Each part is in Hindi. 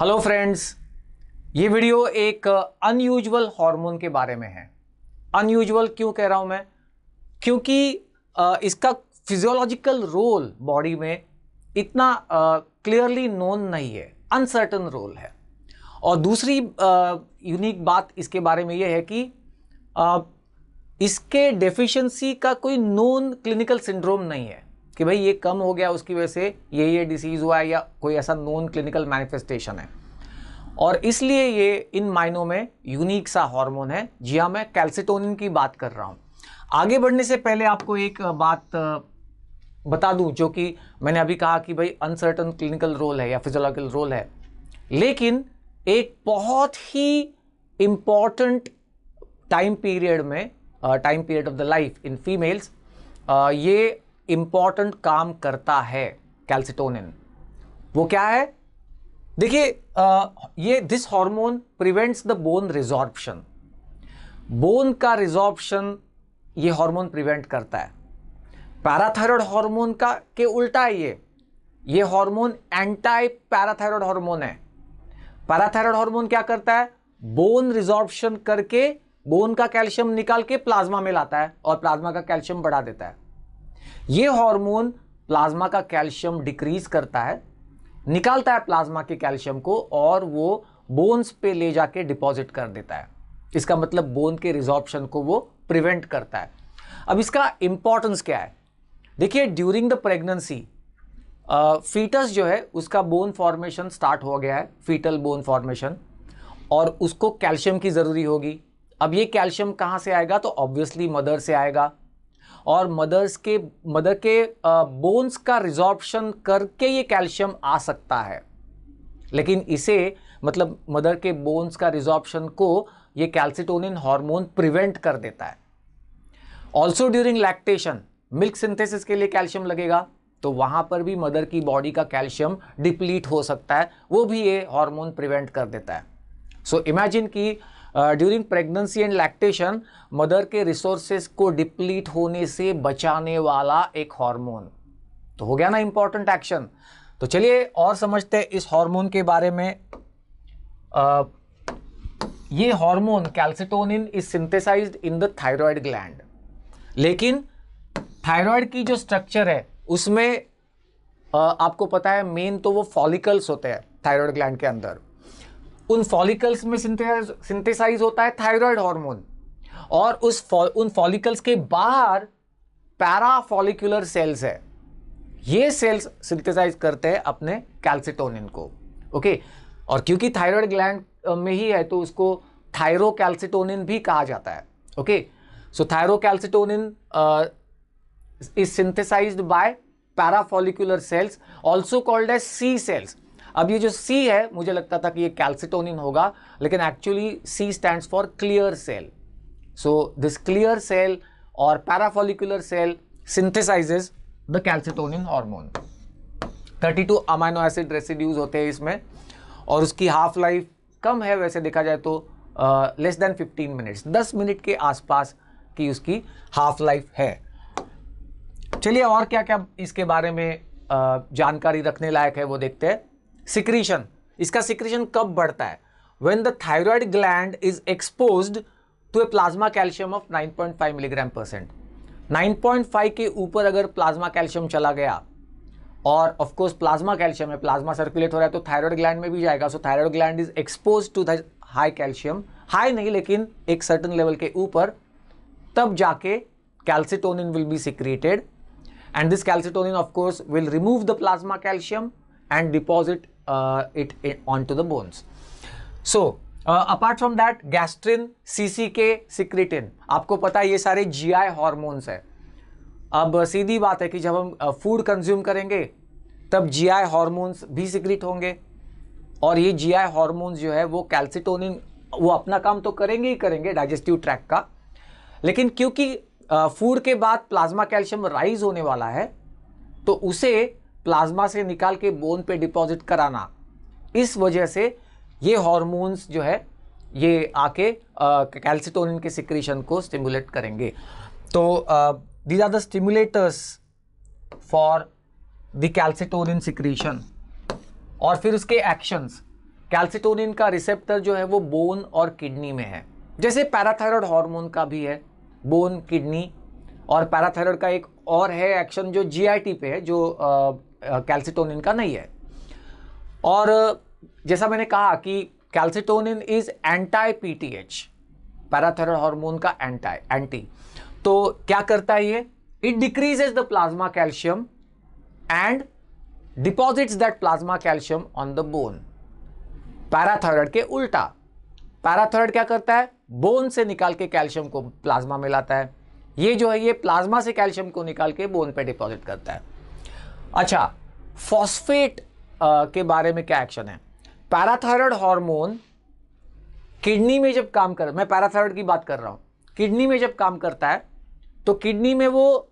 हेलो फ्रेंड्स, ये वीडियो एक अनयूजुअल हार्मोन के बारे में है। अनयूजुअल क्यों कह रहा हूं मैं? क्योंकि इसका फिजियोलॉजिकल रोल बॉडी में इतना क्लियरली नोन नहीं है, अनसर्टन रोल है। और दूसरी यूनिक बात इसके बारे में यह है कि इसके डेफिशिएंसी का कोई नोन क्लिनिकल सिंड्रोम नहीं है कि भाई ये कम हो गया उसकी वजह से ये डिसीज हुआ है या कोई ऐसा नोन क्लिनिकल मैनिफेस्टेशन है। और इसलिए ये इन मायनों में यूनिक सा हार्मोन है। जी हाँ, मैं कैल्सिटोनिन की बात कर रहा हूं। आगे बढ़ने से पहले आपको एक बात बता दूं, जो कि मैंने अभी कहा कि भाई अनसर्टन क्लिनिकल रोल है या फिजियोलॉजिकल रोल है, लेकिन एक बहुत ही important time period of the life in females ये इंपॉर्टेंट काम करता है कैल्सिटोनिन। वो क्या है? देखिए, ये this hormone prevents the bone resorption. Bone का रिजॉर्प्शन ये हार्मोन प्रिवेंट करता है। पैराथायरॉयड हार्मोन का के उल्टा है ये हार्मोन एंटी पैराथायरॉयड हार्मोन है। पैराथायरॉयड हार्मोन क्या करता है? बोन रिजॉर्प्शन करके बोन का कैल्शियम निकाल के प्लाज्मा में लाता है और प्लाज्मा का कैल्शियम बढ़ा देता है। ये हार्मोन प्लाज्मा का कैल्शियम डिक्रीज करता है, निकालता है प्लाज्मा के कैल्शियम को और वो बोन्स पे ले जाके डिपॉजिट कर देता है। इसका मतलब बोन के रिजॉर्प्शन को वो प्रिवेंट करता है। अब इसका इंपॉर्टेंस क्या है? देखिए, ड्यूरिंग द प्रेगनेंसी फीटस जो है उसका बोन फॉर्मेशन स्टार्ट हो गया है, फीटल बोन फॉर्मेशन, और उसको कैल्शियम की जरूरी होगी। अब ये कैल्शियम कहां से आएगा? तो ऑब्वियसली मदर से आएगा, और मदर के बोन्स का रिजॉर्प्शन करके ये कैल्शियम आ सकता है। लेकिन इसे मतलब मदर के बोन्स का रिजॉर्प्शन को ये कैल्सिटोनिन हार्मोन प्रिवेंट कर देता है। Also during lactation milk synthesis के लिए कैल्शियम लगेगा, तो वहां पर भी मदर की बॉडी का कैल्शियम डिप्लीट हो सकता है, वो भी ये हार्मोन प्रिवेंट कर देता है। सो इमेजिन कि during pregnancy and lactation mother के रिसोर्सेस को डिप्लीट होने से बचाने वाला एक हार्मोन, तो हो गया ना इंपॉर्टेंट एक्शन। तो चलिए और समझते हैं इस हार्मोन के बारे में। ये hormone calcitonin is synthesised in the thyroid gland, लेकिन थायराइड की जो स्ट्रक्चर है उसमें आपको पता है मेन तो वो फॉलिकल्स होते हैं थायराइड ग्लैंड के अंदर। उन फॉलिकल्स में सिंथेसाइज होता है थायराइड हार्मोन, और उन फॉलिकल्स के बाहर पैराफॉलिकुलर सेल्स है। ये सेल्स सिंथेसाइज करते हैं अपने कैल्सिटोनिन को। ओके, और क्योंकि थायराइड ग्लैंड में ही है तो उसको थायरोकैल्सिटोनिन भी कहा जाता है। Okay, so thyrocalcitonin is synthesised by parafollicular cells, also called as C cells. अब ये जो C है, मुझे लगता था कि ये कैल्सिटोनिन होगा, लेकिन actually C stands for clear cell. So this clear cell और parafollicular cell synthesizes the calcitonin hormone. 32 amino acid residues होते हैं इसमें, और उसकी हाफ लाइफ कम है वैसे देखा जाए तो, लेस देन 15 मिनट्स, 10 मिनट के आसपास की उसकी हाफ लाइफ है। चलिए और क्या क्या इसके बारे में जानकारी रखने लायक है वो देखते हैं। सिक्रीशन, इसका सिक्रीशन कब बढ़ता है? When the thyroid gland is exposed to a plasma calcium of 9.5 mg/%। 9.5 के ऊपर अगर प्लाज्मा कैल्शियम चला गया, और ऑफ कोर्स प्लाज्मा कैल्शियम है, प्लाज्मा सर्कुलेट हो रहा है तो थायराइड ग्लैंड में भी जाएगा। So thyroid gland is exposed to the high calcium, high नहीं लेकिन एक सर्टन लेवल के ऊपर, तब जाके calcitonin will be secreted, and this calcitonin of course will remove the plasma calcium and deposit it onto the bones. So apart from that, gastrin, CCK, secretin, आपको पता है ये सारे GI हॉर्मोन्स है। अब सीधी बात है कि जब हम फूड कंज्यूम करेंगे तब GI हॉर्मोन्स भी सिक्रेट होंगे, और ये GI हॉर्मोन्स जो है वो कैल्सिटोनिन वो अपना काम तो करेंगे ही करेंगे डाइजेस्टिव ट्रैक्ट का, लेकिन क्योंकि फूड के बाद प्लाज्मा कैल्शियम राइज होने वाला है तो उसे प्लाज्मा से निकाल के बोन पे डिपॉजिट कराना, इस वजह से ये हॉर्मोन्स जो है ये आके कैल्सिटोनिन के सिक्रीशन को स्टिमुलेट करेंगे। तो these are the stimulators for the calcitonin secretion. और फिर उसके एक्शंस, कैल्सिटोनिन का रिसेप्टर जो है वो बोन और किडनी में है, जैसे पैराथायरॉयड हार्मोन का भी है बोन, किडनी, और पैराथायरॉयड का एक और है एक्शन जो जीआईटी पे है, जो कैल्सिटोनिन का नहीं है। और जैसा मैंने कहा कि calcitonin is anti PTH, parathyroid hormone का एंटी। तो क्या करता है ये? It decreases the plasma calcium and deposits that plasma calcium on the bone. Parathyroid के उल्टा, पैराथायरॉयड क्या करता है? बोन से निकाल के कैल्शियम को प्लाज्मा में लाता है। ये जो है ये प्लाज्मा से कैल्शियम को निकाल के बोन पे डिपॉजिट करता है। अच्छा, फॉस्फेट के बारे में क्या एक्शन है? पैराथायरॉयड हार्मोन किडनी में जब काम कर, मैं पैराथायरॉयड की बात कर रहा हूं, किडनी में जब काम करता है तो किडनी में वो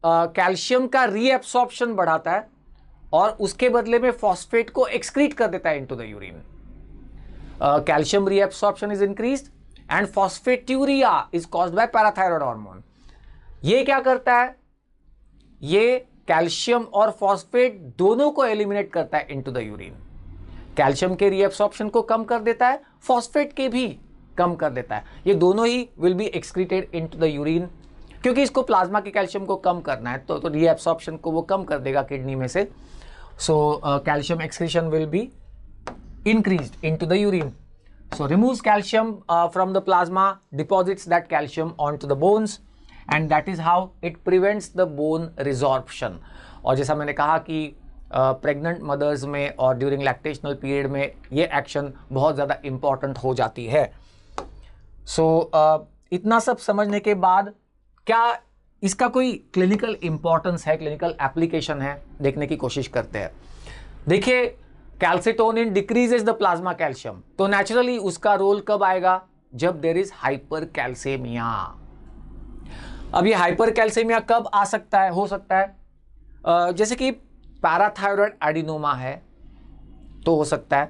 कैल्शियम का रीएब्सॉर्प्शन बढ़ाता है और उसके बदले में फॉस्फेट को एक्सक्रीट कर देता है into the urine. Calcium reabsorption is increased and phosphaturia is caused by parathyroid hormone. ये क्या करता है? ये कैल्शियम और फॉस्फेट दोनों को एलिमिनेट करता है इनटू द यूरिन। कैल्शियम के रीएब्सॉर्प्शन को कम कर देता है, फॉस्फेट के भी कम कर देता है। ये दोनों he will be excreted into the urine, क्योंकि इसको प्लाज्मा के कैल्शियम को कम करना है तो रीएब्सॉर्प्शन को वो कम कर देगा किडनी में से। So calcium excretion will be increased into the urine. So removes calcium from the plasma, deposits that calcium onto the bones, and that is how it prevents the bone resorption. और जैसा मैंने कहा कि प्रेग्नेंट मदर्स में और ड्यूरिंग लैक्टेशनल पीरियड में ये एक्शन बहुत ज़्यादा इम्पॉर्टेंट हो जाती है। सो इतना सब समझने के बाद क्या इसका कोई क्लिनिकल इम्पॉर्टेंस है, क्लिनिकल एप्लीकेशन है, देखने की कोशिश करते हैं। देखिए, calcitonin decreases the plasma calcium, तो नेचुरली उसका रोल कब आएगा? जब देर इज हाइपर कैल्सेमिया। अब ये हाइपर कैल्सेमिया कब आ सकता है, हो सकता है जैसे कि पैराथायरॉयड एडिनोमा है तो हो सकता है,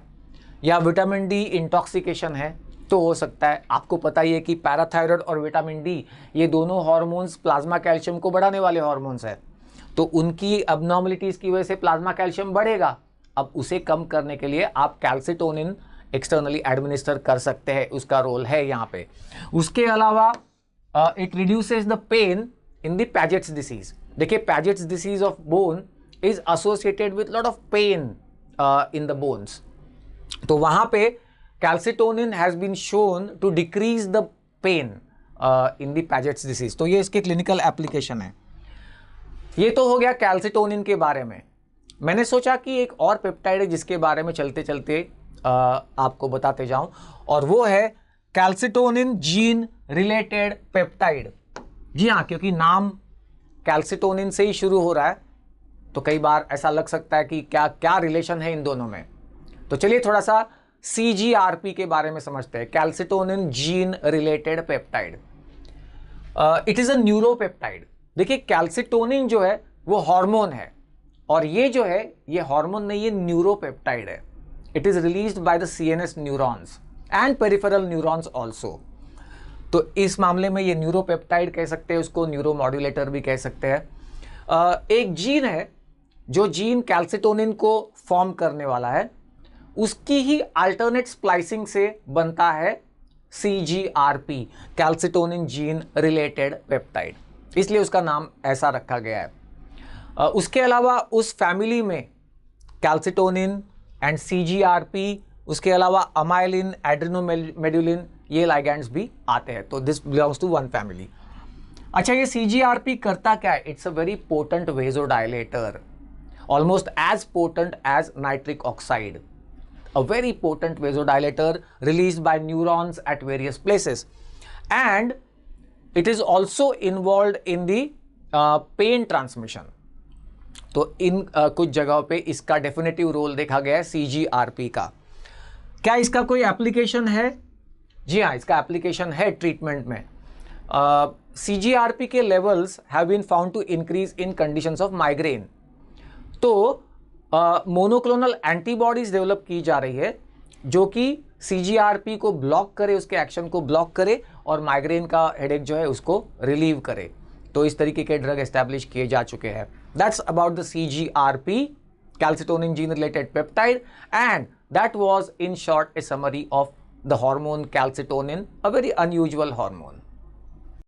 या विटामिन डी इंटॉक्सिकेशन है तो हो सकता है। आपको पता ही है कि पैराथायरॉयड और विटामिन डी ये दोनों हार्मोन्स प्लाज्मा कैल्शियम को बढ़ाने वाले हार्मोन्स हैं, तो उनकी अबनॉर्मलिटीज की वजह से प्लाज्मा कैल्शियम बढ़ेगा। अब उसे कम करने के लिए आप कैल्सिटोनिन एक्सटर्नली एडमिनिस्टर कर सकते हैं, उसका रोल है यहाँ पे। उसके अलावा it reduces the pain in the Paget's disease. देखिए, Paget's disease of bone is associated with lot of pain in the bones, तो वहां पे calcitonin has been shown to decrease the pain in the Paget's disease. तो ये इसके क्लिनिकल एप्लीकेशन है। ये तो हो गया कैल्सिटोनिन के बारे में। मैंने सोचा कि एक और पेप्टाइड है जिसके बारे में चलते चलते आपको बताते जाऊं, और वो है कैल्सिटोनिन जीन रिलेटेड पेप्टाइड। जी हाँ, क्योंकि नाम कैल्सिटोनिन से ही शुरू हो रहा है तो कई बार ऐसा लग सकता है कि क्या क्या रिलेशन है इन दोनों में। तो चलिए थोड़ा सा CGRP के बारे में समझते हैं, calcitonin gene related peptide. It is a neuropeptide. देखिए, कैल्सिटोनिन जो है वो हार्मोन है, और ये जो है ये हार्मोन नहीं, ये न्यूरोपेप्टाइड है। It is released by the CNS neurons and peripheral neurons also. तो इस मामले में ये न्यूरोपेप्टाइड कह सकते हैं, उसको न्यूरोमॉड्यूलेटर भी कह सकते हैं। एक जीन है जो जीन कैल्सिटोनिन को फॉर्म करने वाला है, उसकी ही अल्टरनेट स्प्लाइसिंग से बनता है CGRP, calcitonin gene related peptide, इसलिए उसका नाम ऐसा रखा गया है। उसके अलावा उस फैमिली में कैल्सिटोनिन एंड CGRP, उसके अलावा अमाइलिन, एड्रेनोमेडुलिन, ये लाइगैंड्स भी आते हैं, तो this belongs to one family. अच्छा, ये CGRP करता क्या है? It's a very potent vasodilator, almost as potent as nitric oxide, a very potent vasodilator released by neurons at various places, and it is also involved in the pain transmission. तो इन कुछ जगहों पे इसका डेफिनेटिव रोल देखा गया है CGRP का। क्या इसका कोई एप्लीकेशन है? जी हाँ, इसका एप्लीकेशन है ट्रीटमेंट में। CGRP के levels have been found to increase in conditions of migraine. तो मोनोक्लोनल एंटीबॉडीज डेवलप की जा रही है जो कि CGRP को ब्लॉक करे, उसके एक्शन को ब्लॉक करे और माइग्रेन का हेडेक जो है उसको रिलीव करे। तो इस तरीके के ड्रग एस्टैब्लिश किए जा चुके हैं। That's about the CGRP, calcitonin gene related peptide, and That was in short a summary of the hormone calcitonin, a very unusual hormone.